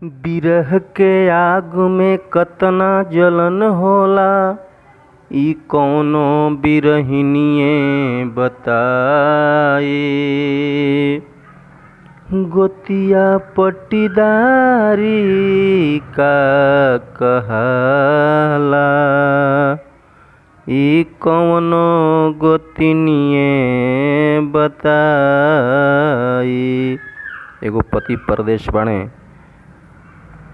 बिरह के आग में कतना जलन होला, ई कौनो बिरहिनिए बताई। गोतिया पट्टीदारी का कहाला, ई कौनो गोतिनिए बताई। एगो पति परदेश बाणे,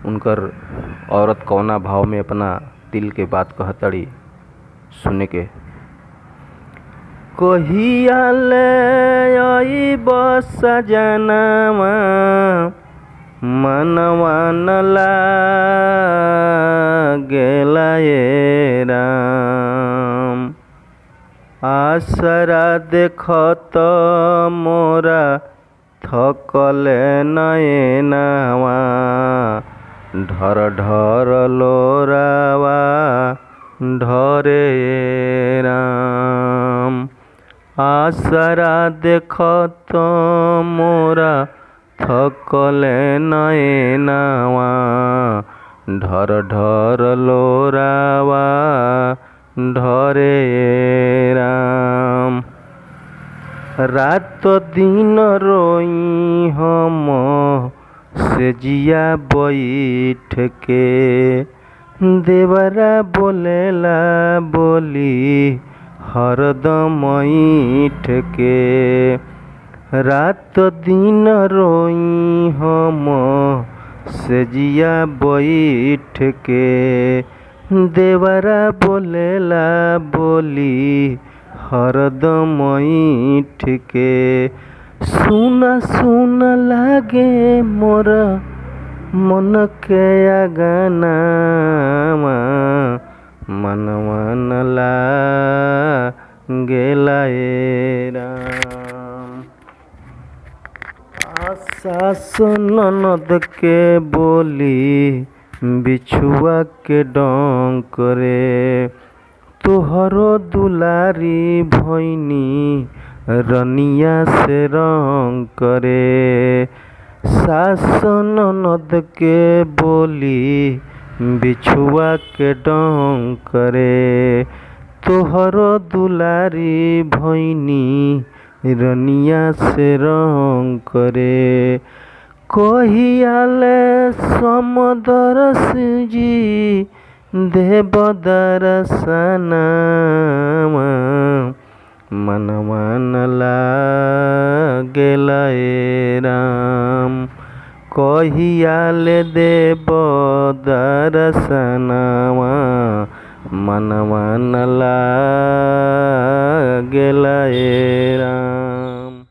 उनकर औरत कौना भाव में अपना दिल के बात कहतड़ी, सुने के। कहिया ले अइब सजनवा, मनवा न लागेला ए राम। आसरा देखत मोरा थकले नयनवा, ढर ढर लोरावा ढरे राम। आसरा देखत मोरा थकले नयनवा, ढर ढर लोरावा ढरे राम। रात दिन रोई हम से जिया बैठ के, देवरा बोलेला बोली हरदम ईठ के। रात दिन रोई हम से जिया बैठ के, देवरा बोलेला बोली हरदम ईठ के। सुना सुना लागे मोर मन के अगनावा, मनवा न लागेला ए राम। सास ननद के बोली बिछुआ के डंक रे, तोहरो दुलारी भैनी रनिया से रंग करे। सास ननद के बोली बिछुआ के डंक करे, तोहरो दुलारी भैनी रनिया से रंग करे। कहियाले समदर जी देव दर्शनवा, मनवा न लागेला ए राम। कहियाले देव दर्शनवा, मनवा न लागेला ए